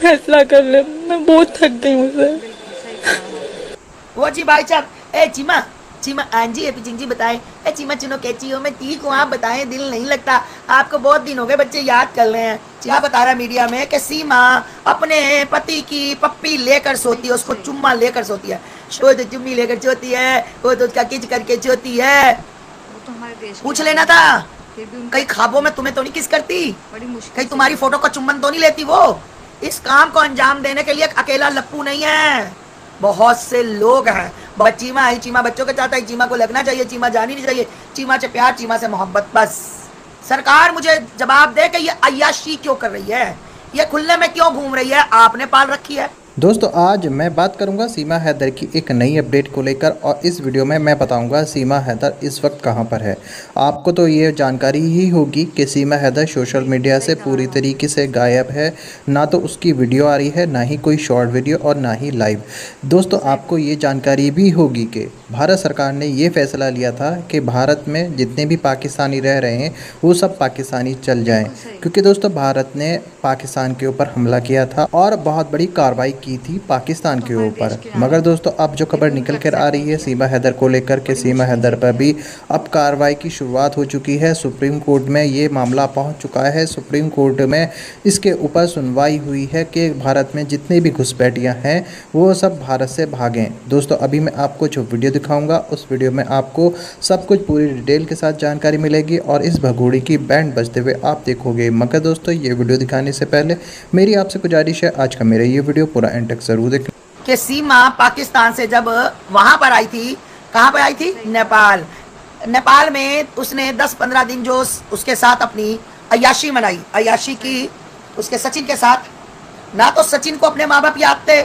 फैसला कर ले। मैं बहुत थक गई हूँ सर। वो जी भाई साहब, ए चीमा चीमा, हाँ जी एपी सिंह जी बताएं। ए चीमा चुनो कैची हो? मैं ठीक हूँ, आप बताएं। दिल नहीं लगता, आपको बहुत दिन हो गए, बच्चे याद कर रहे हैं। क्या बता रहा मीडिया में कि सीमा अपने पति की पप्पी लेकर सोती है, उसको चुम्मा लेकर सोती है। वो तो चुम्मी लेकर सोती है, वो तो उसका किच करके सोती है। वो तो हमारे देश पूछ की लेना रानी था, है, फिर भी उनका कहीं ख्वाबों में तुम्हें तो नहीं किस करती, बड़ी मुश्किल कहीं से तुम्हारी फोटो का चुम्बन तो नहीं लेती वो। इस काम को अंजाम देने के लिए अकेला लप्पू नहीं है, बहुत से लोग हैं। चीमा है, चीमा बच्चों के चाहता है, चीमा को लगना चाहिए, चीमा जानी नहीं चाहिए, चीमा से प्यार, चीमा से मोहब्बत। बस सरकार मुझे जवाब दे कि ये अय्याशी क्यों कर रही है, ये खुले में क्यों घूम रही है, आपने पाल रखी है। दोस्तों आज मैं बात करूंगा सीमा हैदर की एक नई अपडेट को लेकर और इस वीडियो में मैं बताऊंगा सीमा हैदर इस वक्त कहां पर है। आपको तो ये जानकारी ही होगी कि सीमा हैदर सोशल मीडिया से पूरी तरीके से गायब है, ना तो उसकी वीडियो आ रही है, ना ही कोई शॉर्ट वीडियो और ना ही लाइव। दोस्तों आपको ये जानकारी भी होगी कि भारत सरकार ने ये फैसला लिया था कि भारत में जितने भी पाकिस्तानी रह रहे हैं वो सब पाकिस्तानी चल जाएं, क्योंकि दोस्तों भारत ने पाकिस्तान के ऊपर हमला किया था और बहुत बड़ी कार्रवाई की थी पाकिस्तान के ऊपर। मगर दोस्तों अब जो खबर निकल कर आ रही है सीमा हैदर को लेकर के सीमा हैदर पर भी अब कार्रवाई की शुरुआत हो चुकी है। सुप्रीम कोर्ट में ये मामला पहुंच चुका है। सुप्रीम कोर्ट में इसके ऊपर सुनवाई हुई है कि भारत में जितनी भी घुसपैठियाँ हैं वो सब भारत से भागें। दोस्तों अभी मैं आपको जो वीडियो दिखाऊंगा उस वीडियो में आपको सब कुछ पूरी डिटेल के साथ जानकारी मिलेगी और इस भगोड़ी की बैंड बजते हुए आप देखोगे। मगर दोस्तों ये वीडियो दिखाने से पहले मेरी आपसे गुजारिश है आज का मेरा ये वीडियो पूरा एंड तक जरूर देखें। कि सीमा पाकिस्तान से जब वहां पर आई थी, कहां पर आई थी? नेपाल। नेपाल में उसने 10-15 दिन जो उसके साथ अपनी अय्याशी मनाई, अय्याशी की उसके सचिन के साथ। ना तो सचिन को अपने माँ बाप याद थे,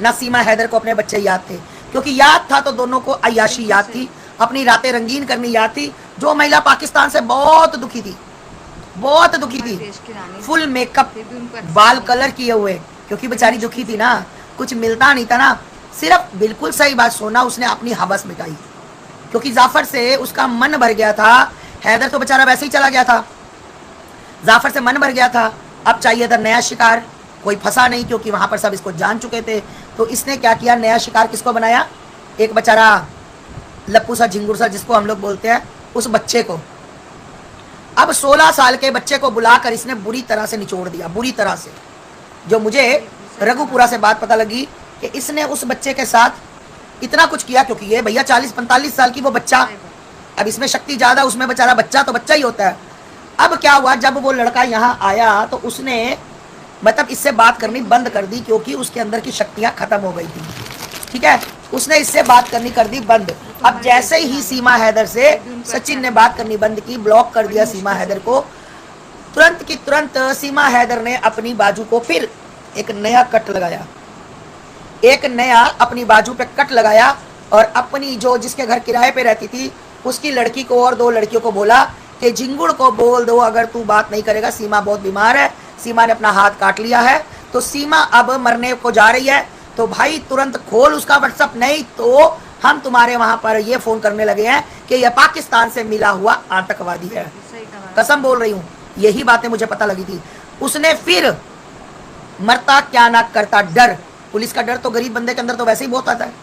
ना सीमा हैदर को अपने बच्चे याद थे, क्योंकि याद था तो दोनों को अय्याशी याद थी, अपनी रातें रंगीन करनी याद थी। जो महिला पाकिस्तान से बहुत दुखी थी, बहुत दुखी थी, फुल मेकअप, बाल कलर किए हुए, क्योंकि बेचारी दुखी थी ना, कुछ मिलता नहीं था ना। सिर्फ बिल्कुल सही बात, सोना उसने अपनी हवस मिटाई, क्योंकि जाफर से उसका मन भर गया था। हैदर तो बेचारा वैसे ही चला गया था, जाफर से मन भर गया था। अब चाहिए था नया शिकार, कोई फंसा नहीं क्योंकि वहां पर सब इसको जान चुके थे। तो इसने क्या किया, नया शिकार किसको बनाया? एक बेचारा लप्पू सा झिंगुर सा जिसको हम लोग बोलते हैं, उस बच्चे को। अब 16 साल के बच्चे को बुलाकर इसने बुरी तरह से निचोड़ दिया, बुरी तरह से। जो मुझे रघुपुरा से बात पता लगी कि इसने उस बच्चे के साथ इतना कुछ किया, क्योंकि ये भैया 40-45 साल की वो बच्चा, अब इसमें शक्ति ज्यादा, उसमें बेचारा बच्चा तो बच्चा ही होता है। अब क्या हुआ, जब वो लड़का यहाँ आया तो उसने मतलब इससे बात करनी बंद कर दी, क्योंकि उसके अंदर की शक्तियां खत्म हो गई थी। ठीक है, उसने इससे बात करनी कर दी बंद। अब जैसे ही सीमा हैदर से सचिन ने बात करनी बंद की, ब्लॉक कर दिया सीमा हैदर को, तुरंत की तुरंत सीमा हैदर ने अपनी बाजू को फिर एक नया कट लगाया, एक नया अपनी बाजू पे कट लगाया। और अपनी जो जिसके घर किराए पे रहती थी उसकी लड़की को और 2 लड़कियों को बोला कि झिंगुर को बोल दो अगर तू बात नहीं करेगा, सीमा बहुत बीमार है, सीमा ने अपना हाथ काट लिया है, तो सीमा अब मरने को जा रही है, तो भाई तुरंत खोल उसका व्हाट्सअप, नहीं तो हम तुम्हारे वहां पर ये फोन करने लगे हैं कि यह पाकिस्तान से मिला हुआ आतंकवादी है। कसम बोल रही हूँ, यही बातें मुझे पता लगी थी। उसने फिर मरता क्या ना करता डर, पुलिस का डर तो गरीब बंदे के अंदर तो वैसे ही बहुत आता है,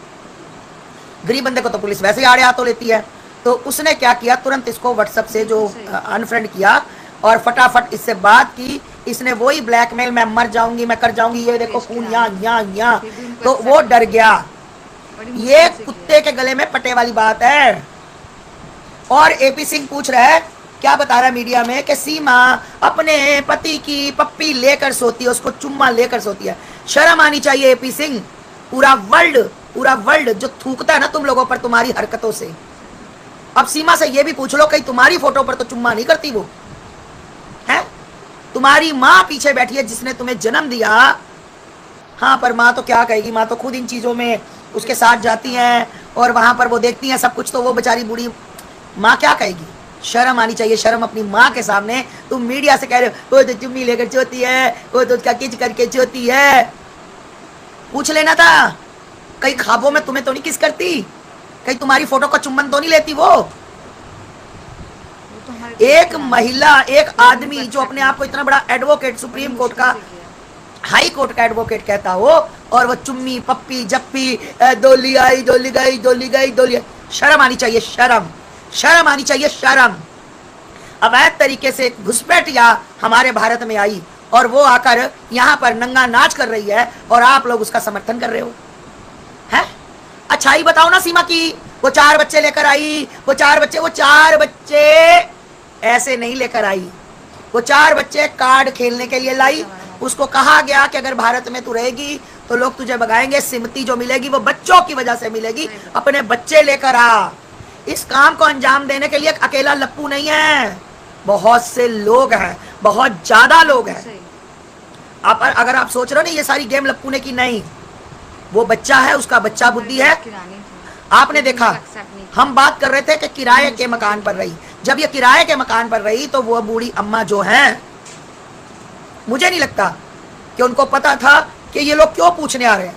गरीब बंदे को तो पुलिस वैसे ही आड़े हाथों लेती है। तो उसने क्या किया, तुरंत इसको व्हाट्सएप से जो अनफ्रेंड किया और फटाफट इससे बात की। इसने वही ब्लैकमेल, मैं मर जाऊंगी, मैं कर जाऊंगी, ये देखो खून यहाँ, तो वो डर गया। ये कुत्ते के गले में पटे वाली बात है। और एपी सिंह पूछ रहा है, क्या बता रहा है मीडिया में कि सीमा अपने पति की पप्पी लेकर सोती है, उसको चुम्मा लेकर सोती है। शर्म आनी चाहिए एपी सिंह। पूरा वर्ल्ड जो थूकता है ना तुम लोगों पर तुम्हारी हरकतों से। अब सीमा से ये भी पूछ लो, कहीं तुम्हारी फोटो पर तो चुम्मा नहीं करती वो है? तुम्हारी माँ पीछे बैठी है जिसने तुम्हें जन्म दिया। हाँ, पर माँ तो क्या कहेगी, माँ तो खुद इन चीजों में उसके साथ जाती हैं और वहां पर वो देखती हैं सब कुछ, तो वो बेचारी बूढ़ी माँ क्या कहेगी? शर्म आनी चाहिए, शर्म अपनी माँ के सामने। तुम मीडिया से कह रहे हो वो तो चुम्मी लेकर चोती है, वो तो उसका किच करके चोती है। पूछ लेना था, कहीं ख्वाबों में तुम्हें तो नहीं किस करती, कहीं तुम्हारी फोटो का चुम्बन तो नहीं लेती वो। एक महिला, एक आदमी जो अपने आप को इतना बड़ा एडवोकेट सुप्रीम कोर्ट का हाई कोर्ट का एडवोकेट कहता हो, और वो चुम्मी पप्पी जप्पी, डोली आई डोली गई डोली गई डोली। शर्म आनी चाहिए, शर्म, शर्म आनी चाहिए, शर्म। अवैध तरीके से घुसपैठिया हमारे भारत में आई और वो आकर यहाँ पर नंगा नाच कर रही है और आप लोग उसका समर्थन कर रहे हो, हैं? अच्छाई बताओ ना सीमा की। वो 4 बच्चे लेकर आई, वो 4 बच्चे ऐसे नहीं लेकर आई, वो 4 बच्चे कार्ड खेलने के लिए लाई। उसको कहा गया कि अगर भारत में तू रहेगी तो लोग तुझे भगाएंगे, सिमती जो मिलेगी वो बच्चों की वजह से मिलेगी, अपने बच्चे लेकर आ। इस काम को अंजाम देने के लिए अकेला लप्पू नहीं है, बहुत से लोग हैं, बहुत ज्यादा लोग हैं। आप अगर आप सोच रहे हो ना ये सारी गेम लप्पू ने की, नहीं, वो बच्चा है, उसका बच्चा बुद्धि है। आपने देखा, हम बात कर रहे थे कि किराए के मकान पर रही, जब ये किराए के मकान पर रही तो वो बूढ़ी अम्मा जो है, मुझे नहीं लगता कि उनको पता था कि ये लोग क्यों पूछने आ रहे हैं।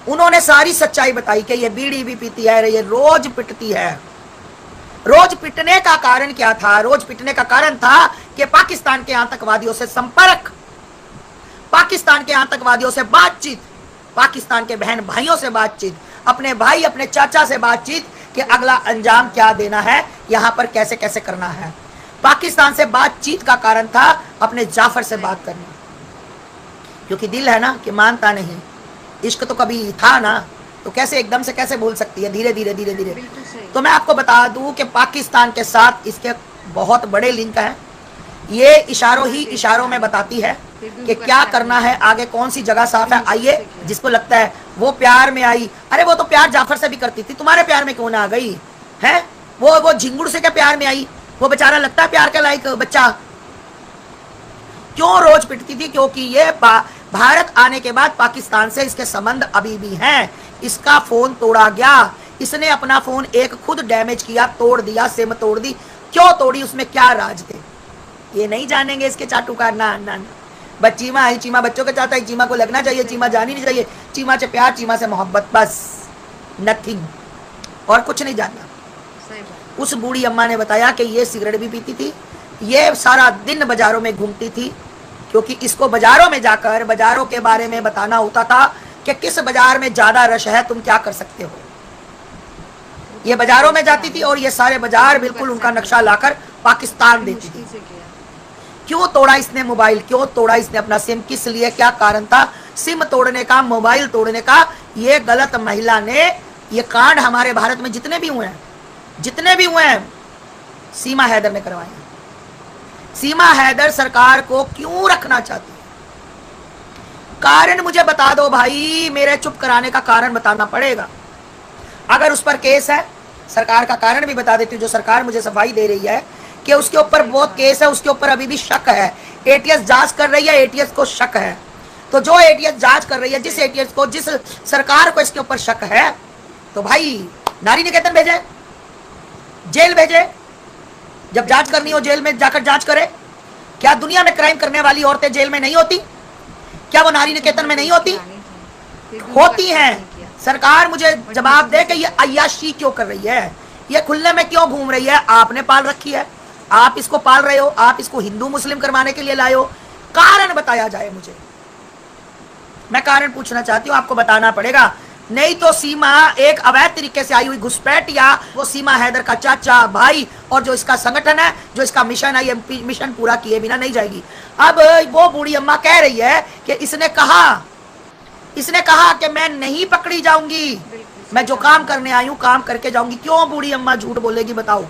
उन्होंने सारी सच्चाई बताई कि ये बीड़ी भी पीती है, ये रोज पिटती है। रोज पिटने का कारण क्या था? रोज पिटने का कारण था कि पाकिस्तान के आतंकवादियों से संपर्क, पाकिस्तान के आतंकवादियों से बातचीत, पाकिस्तान के बहन भाइयों से बातचीत, अपने भाई अपने चाचा से बातचीत कि अगला अंजाम क्या देना है, यहां पर कैसे कैसे करना है। पाकिस्तान से बातचीत का कारण था अपने जाफर से बात करना, क्योंकि दिल है ना कि मानता नहीं। इश्क तो कभी था ना, तो कैसे एकदम से कैसे भूल सकती है, धीरे धीरे धीरे धीरे। तो मैं आपको बता दूं कि पाकिस्तान के साथ इसके बहुत बड़े लिंक हैं। ये इशारों ही इशारों में बताती है कि क्या करना है, आगे कौन सी जगह साफ है। आइए, जिसको लगता है वो प्यार में आई, अरे वो तो प्यार जाफर से भी करती थी, तुम्हारे प्यार में क्यों ना आ गई है? वो झिंगुर से क्या प्यार में आई? वो बेचारा लगता है प्यार के लायक बच्चा। क्यों रोज पिटती थी? क्योंकि ये भारत आने के बाद पाकिस्तान से इसके संबंध अभी भी हैं। इसका फोन तोड़ा गया, इसने अपना फोन एक खुद डैमेज किया, तोड़ दिया, सिम तोड़ दी। क्यों तोड़ी? उसमें क्या राज थे ये नहीं जानेंगे इसके चाटू का। ना ना ना, बस चीमा है, चीमा बच्चों के चाहता है, चीमा को लगना चाहिए, चीमा जानी नहीं चाहिए, चीमा से प्यार, चीमा से मोहब्बत, बस नथिंग, और कुछ नहीं जानना। उस बूढ़ी अम्मा ने बताया कि ये सिगरेट भी पीती थी, ये सारा दिन बाजारों में घूमती थी, क्योंकि इसको बाजारों में जाकर बाजारों के बारे में बताना होता था कि किस बाजार में ज्यादा रश है, तुम क्या कर सकते हो। ये बाजारों में जाती थी और ये सारे बाजार बिल्कुल उनका नक्शा लाकर पाकिस्तान देती थी। क्यों तोड़ा इसने मोबाइल? क्यों तोड़ा इसने अपना सिम? किस लिए? क्या कारण था सिम तोड़ने का, मोबाइल तोड़ने का? ये गलत महिला ने ये कांड हमारे भारत में जितने भी हुए हैं सीमा हैदर ने करवाए हैं। सीमा हैदर सरकार को क्यों रखना चाहती है? कारण मुझे बता दो भाई, मेरे चुप कराने का कारण बताना पड़ेगा। अगर उस पर केस है, सरकार का कारण भी बता देती हूँ। जो सरकार मुझे सफाई दे रही है कि उसके ऊपर बहुत केस है, उसके ऊपर अभी भी शक है, एटीएस जांच कर रही है, एटीएस को शक है। तो जो एटीएस जांच कर रही है, जिस एटीएस को, जिस सरकार को इसके ऊपर शक है, तो भाई नारी निकेतन भेजे, जेल भेजे। जब जांच करनी हो जेल में जाकर जांच करे। क्या दुनिया में क्राइम करने वाली औरतें जेल में नहीं होती? क्या वो नारी निकेतन में नहीं होती? होती हैं। सरकार मुझे जवाब दे कि ये अय्याशी क्यों कर रही है, ये खुले में क्यों घूम रही है? आपने पाल रखी है, आप इसको पाल रहे हो, आप इसको हिंदू मुस्लिम करवाने के लिए लाए हो। कारण बताया जाए मुझे, मैं कारण पूछना चाहती हूँ, आपको बताना पड़ेगा। नहीं तो सीमा एक अवैध तरीके से आई हुई घुसपैठिया, वो सीमा हैदर का चाचा, भाई, और जो इसका संगठन है, जो इसका मिशन है, ये मिशन पूरा किए बिना नहीं जाएगी। अब वो बूढ़ी अम्मा कह रही है कि इसने कहा कि मैं नहीं पकड़ी जाऊंगी, मैं जो काम करने आई हूं काम करके जाऊंगी। क्यों बूढ़ी अम्मा झूठ बोलेगी बताओ?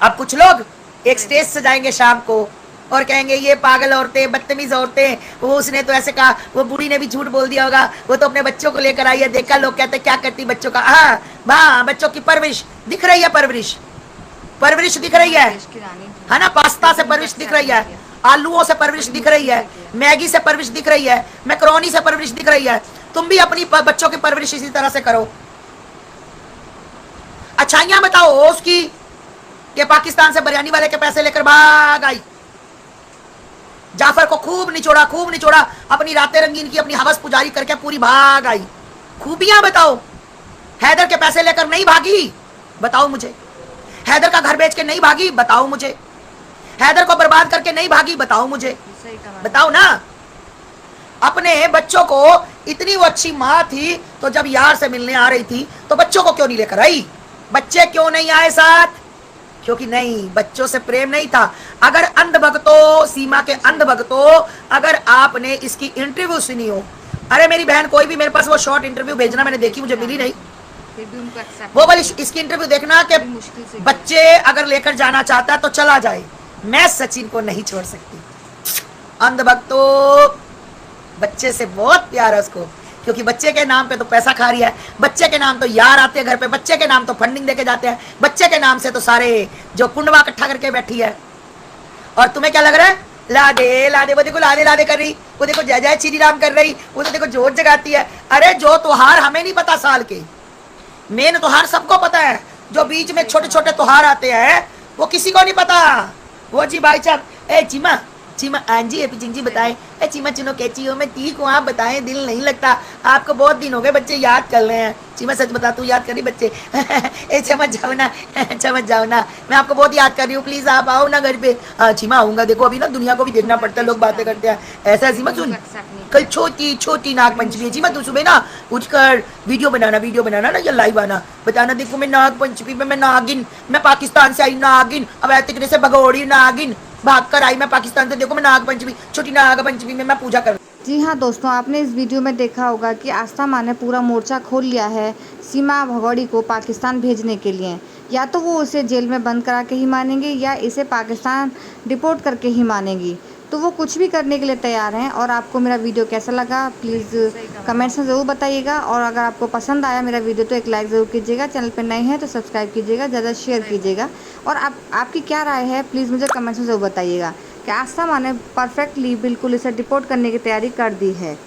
अब कुछ लोग एक स्टेज से जाएंगे शाम को और कहेंगे ये पागल औरतें, बदतमीज औरतें, वो उसने तो ऐसे कहा, वो बूढ़ी ने भी झूठ बोल दिया होगा, वो तो अपने बच्चों को लेकर आई है, देखा लोग कहते क्या करती बच्चों का। हाँ, बच्चों की परवरिश दिख रही है, परवरिश दिख रही है ना? पास्ता से परवरिश दिख रही है, आलूओं से परवरिश दिख रही है, मैगी से परवरिश दिख रही है, मैक्रोनी से परवरिश दिख रही है। तुम भी अपनी बच्चों की परवरिश इसी तरह से करो। अच्छाइयां बताओ उसकी कि पाकिस्तान से बिरयानी वाले के पैसे लेकर भाग आई, जाफर को खूब निचोड़ा, अपनी रातें रंगीन की, अपनी हवस पुजारी करके पूरी भाग आई। खूबियां बताओ। हैदर के पैसे लेकर नहीं भागी, बताओ मुझे। हैदर का घर बेच के नहीं भागी, बताओ मुझे। हैदर को बर्बाद करके नहीं भागी, बताओ मुझे, सही कहा। बताओ ना। अपने बच्चों को, इतनी वो अच्छी माँ थी, तो जब यार से मिलने आ रही थी तो बच्चों को क्यों नहीं लेकर आई? बच्चे क्यों नहीं आए साथ? क्योंकि नहीं, बच्चों से प्रेम नहीं था। अगर अंधभक्तों, सीमा के अंधभक्तों, अगर आपने इसकी इंटरव्यू सुनी हो, अरे मेरी बहन कोई भी मेरे पास वो शॉर्ट इंटरव्यू भेजना, मैंने देखी, मुझे मिली नहीं, फिर भी उनको एक्सेप्ट वो वाली इसकी इंटरव्यू देखना कि मुश्किल से बच्चे अगर लेकर जाना चाहता है तो चला जाए, मैं सचिन को नहीं छोड़ सकती। अंधभक्तों, बच्चे से बहुत प्यार है उसको, क्योंकि बच्चे के नाम पे तो पैसा खा रही है, बच्चे के नाम तो यार आते हैं घर पे, बच्चे के नाम तो फंडिंग देके जाते हैं, बच्चे के नाम से तो सारे जो कुंडवा इकट्ठा करके बैठी है। और तुम्हें क्या लग रहा है? लादे लादे, वो देखो लादे लादे कर रही, वो देखो जय जय श्री राम कर रही, वो तो देखो जोत जगाती है। अरे जो त्योहार हमें नहीं पता साल के, मेन त्योहार सबको पता है, जो बीच में छोटे छोटे त्योहार आते हैं वो किसी को नहीं पता। वो जी भाई साहब, ए चीमा चीमा आंजी एपी जी बताएं, ए चीमा चुनो कैची हो, मैं ठीक हूँ, आप बताएं, दिल नहीं लगता आपको, बहुत दिन हो गए, बच्चे याद कर रहे हैं। चीमा सच बता, तू याद करी बच्चे? ए समझ जाओ ना, समझ जाओ ना, मैं आपको बहुत याद कर रही हूँ, प्लीज आप आओ ना घर पे। हाँ चीमा आऊंगा, देखो अभी ना दुनिया को भी देखना पड़ता है, लोग बातें करते हैं, ऐसा ऐसी मत सुन। कल छोटी छोटी नाग पंचमी है चीमा, तू सुबह ना उठकर वीडियो बनाना ना, या लाइव आना, बताना देखो मैं नाग पंचमी में, मैं नागिन, मैं पाकिस्तान से आई नागिन, अब ऐसे तरह से भगोड़ी नागिन भाग कर आई मैं पाकिस्तान से, देखो मैं नाग पंचमी, छोटी नाग पंचमी में मैं पूजा कर। जी हाँ दोस्तों, आपने इस वीडियो में देखा होगा कि आस्था माँ ने पूरा मोर्चा खोल लिया है सीमा भगोड़ी को पाकिस्तान भेजने के लिए। या तो वो उसे जेल में बंद करा के ही मानेंगे या इसे पाकिस्तान डिपोर्ट करके ही मानेंगी, तो वो कुछ भी करने के लिए तैयार हैं। और आपको मेरा वीडियो कैसा लगा प्लीज़ कमेंट्स में ज़रूर बताइएगा, और अगर आपको पसंद आया मेरा वीडियो तो एक लाइक ज़रूर कीजिएगा, चैनल पर नए हैं तो सब्सक्राइब कीजिएगा, ज़्यादा शेयर कीजिएगा। और आपकी क्या राय है प्लीज़ मुझे कमेंट्स में ज़रूर बताइएगा कि आस्था माँ ने परफेक्टली बिल्कुल इसे डिपोर्ट करने की तैयारी कर दी है।